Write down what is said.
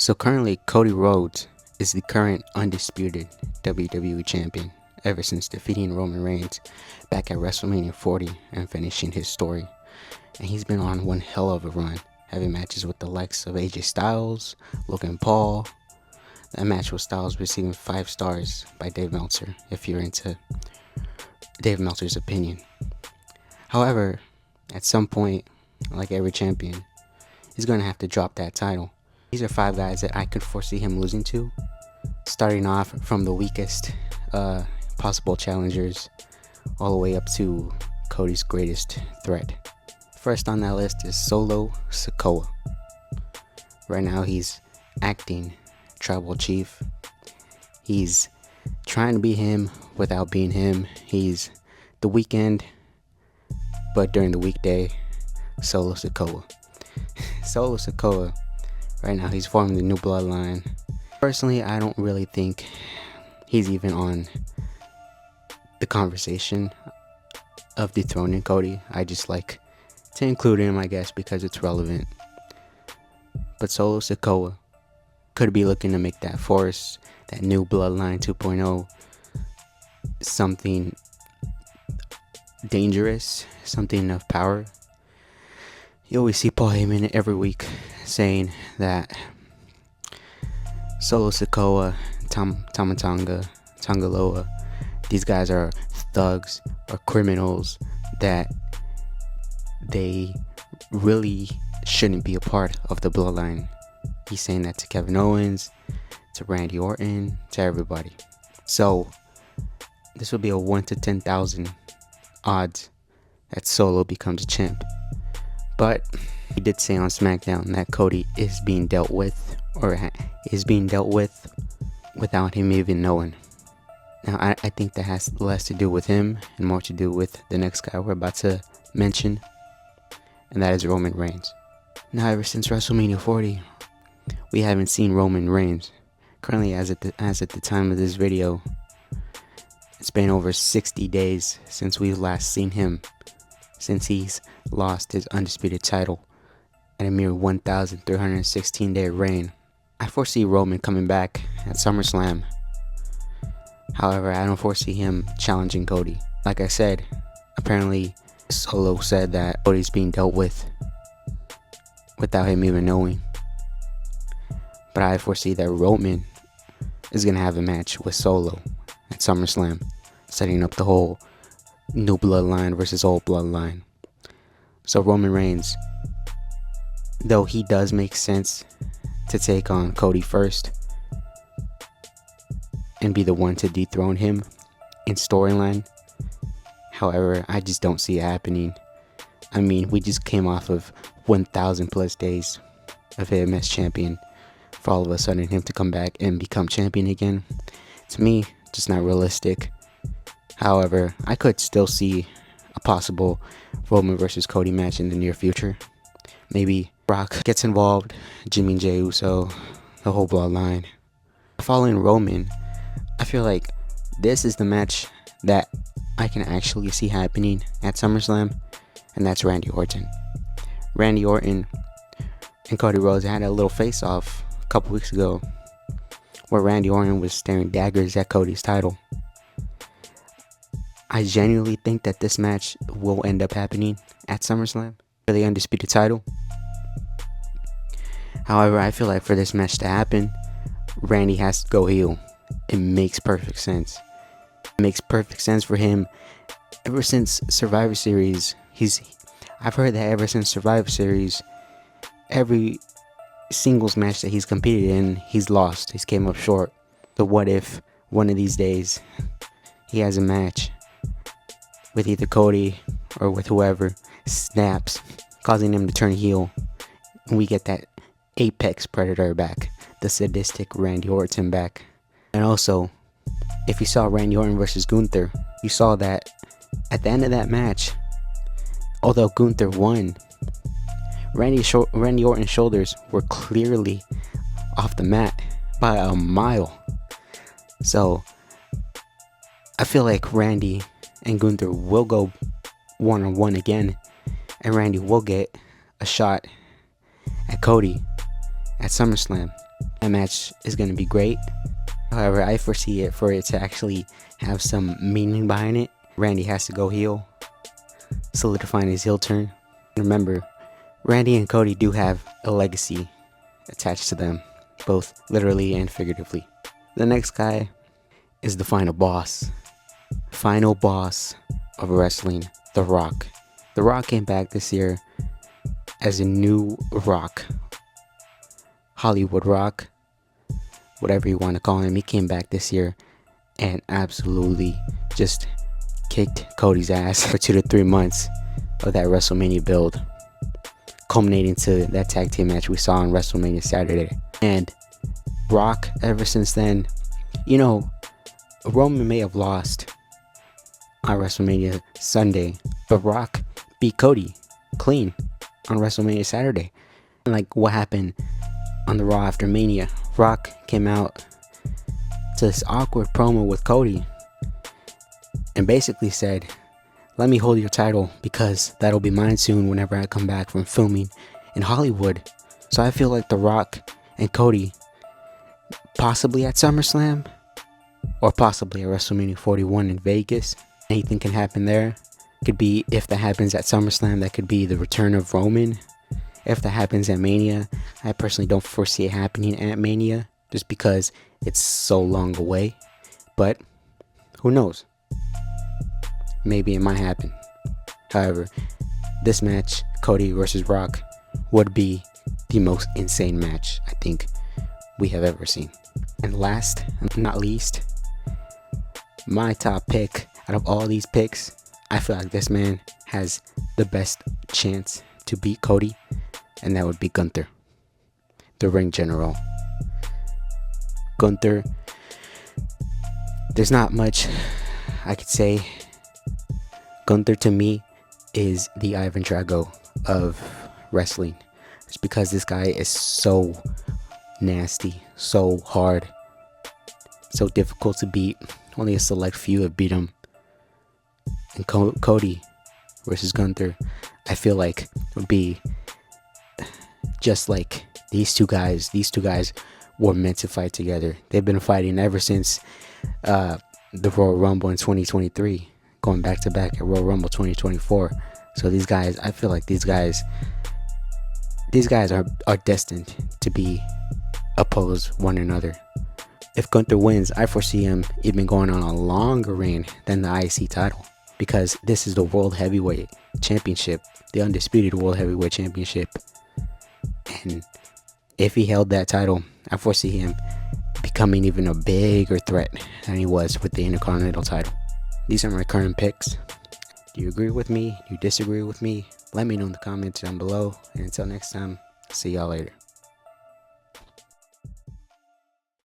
So currently, Cody Rhodes is the current undisputed WWE Champion ever since defeating Roman Reigns back at WrestleMania 40 and finishing his story. And he's been on one hell of a run, having matches with the likes of AJ Styles, Logan Paul. That match with Styles receiving 5 stars by Dave Meltzer, if you're into Dave Meltzer's opinion. However, at some point, like every champion, he's going to have to drop that title. These are 5 guys that I could foresee him losing to, starting off from the weakest possible challengers all the way up to Cody's greatest threat. First on that list is Solo Sikoa. Right now he's acting tribal chief. He's trying to be him without being him. He's the weekend, but during the weekday, Solo Sikoa. Solo Sikoa, right now he's forming the new bloodline. Personally, I don't really think he's even on the conversation of dethroning Cody. I just like to include him, I guess, because it's relevant. But Solo Sikoa could be looking to make that force, that new bloodline 2.0, something dangerous, something of power. You always see Paul Heyman every week saying that Solo Sikoa, Tama Tonga, Tongaloa, these guys are thugs or criminals that they really shouldn't be a part of the bloodline. He's saying that to Kevin Owens, to Randy Orton, to everybody. So this will be a 1 to 10,000 odds that Solo becomes a champ. But he did say on SmackDown that Cody is being dealt with, or is being dealt with without him even knowing. Now I think that has less to do with him and more to do with the next guy we're about to mention, and that is Roman Reigns. Now ever since WrestleMania 40, we haven't seen Roman Reigns. Currently, as at the time of this video, it's been over 60 days since we've last seen him, since he's lost his undisputed title at a mere 1,316-day reign. I foresee Roman coming back at SummerSlam. However, I don't foresee him challenging Cody. Like I said, apparently Solo said that Cody's being dealt with without him even knowing. But I foresee that Roman is going to have a match with Solo at SummerSlam, setting up the whole new bloodline versus old bloodline. So Roman Reigns, though he does make sense to take on Cody first and be the one to dethrone him in storyline, however, I just don't see it happening. I mean, we just came off of 1,000 plus days of him as champion. For all of a sudden him to come back and become champion again, to me, just not realistic. However, I could still see a possible Roman versus Cody match in the near future. Maybe Brock gets involved, Jimmy and Jey Uso, the whole bloodline. Following Roman, I feel like this is the match that I can actually see happening at SummerSlam, and that's Randy Orton. Randy Orton and Cody Rhodes had a little face-off a couple weeks ago where Randy Orton was staring daggers at Cody's title. I genuinely think that this match will end up happening at SummerSlam for the undisputed title. However, I feel like for this match to happen, Randy has to go heel. It makes perfect sense. It makes perfect sense for him. Ever since Survivor Series, I've heard that ever since Survivor Series, every singles match that he's competed in, he's lost. He's came up short. So what if one of these days he has a match with either Cody or with whoever, snaps, causing him to turn heel, and we get that apex predator back, the sadistic Randy Orton back. And also, if you saw Randy Orton versus Gunther, you saw that at the end of that match, although Gunther won, Randy Orton's shoulders were clearly off the mat by a mile. So I feel like Randy and Gunther will go one-on-one again, and Randy will get a shot at Cody at SummerSlam. That match is going to be great. However, I foresee it for it to actually have some meaning behind it. Randy has to go heel, solidifying his heel turn. Remember, Randy and Cody do have a legacy attached to them, both literally and figuratively. The next guy is the final boss. Final boss of wrestling, The Rock. The Rock came back this year as a new Rock. Hollywood Rock, whatever you want to call him. He came back this year and absolutely just kicked Cody's ass for 2 to 3 months of that WrestleMania build, culminating to that tag team match we saw on WrestleMania Saturday. And Rock, ever since then, you know, Roman may have lost on WrestleMania Sunday, but Rock beat Cody clean on WrestleMania Saturday. And like what happened on the Raw after Mania, Rock came out to this awkward promo with Cody and basically said, "Let me hold your title because that'll be mine soon whenever I come back from filming in Hollywood." So I feel like The Rock and Cody, possibly at SummerSlam or possibly at WrestleMania 41 in Vegas, anything can happen there. Could be, if that happens at SummerSlam, that could be the return of Roman. If that happens at Mania, I personally don't foresee it happening at Mania just because it's so long away. But who knows? Maybe it might happen. However, this match, Cody versus Rock, would be the most insane match I think we have ever seen. And last and not least, my top pick out of all these picks, I feel like this man has the best chance to beat Cody, and that would be Gunther, the ring general. Gunther, there's not much I could say. Gunther to me is the Ivan Drago of wrestling. It's because this guy is so nasty, so hard, so difficult to beat. Only a select few have beat him. And Cody versus Gunther, I feel like would be just like these two guys. These two guys were meant to fight together. They've been fighting ever since the Royal Rumble in 2023, going back to back at Royal Rumble 2024. So these guys, I feel like these guys are destined to be opposed one another. If Gunther wins, I foresee him even going on a longer reign than the IC title, because this is the World Heavyweight Championship, the undisputed World Heavyweight Championship. And if he held that title, I foresee him becoming even a bigger threat than he was with the Intercontinental title. These are my current picks. Do you agree with me? Do you disagree with me? Let me know in the comments down below. And until next time, see y'all later.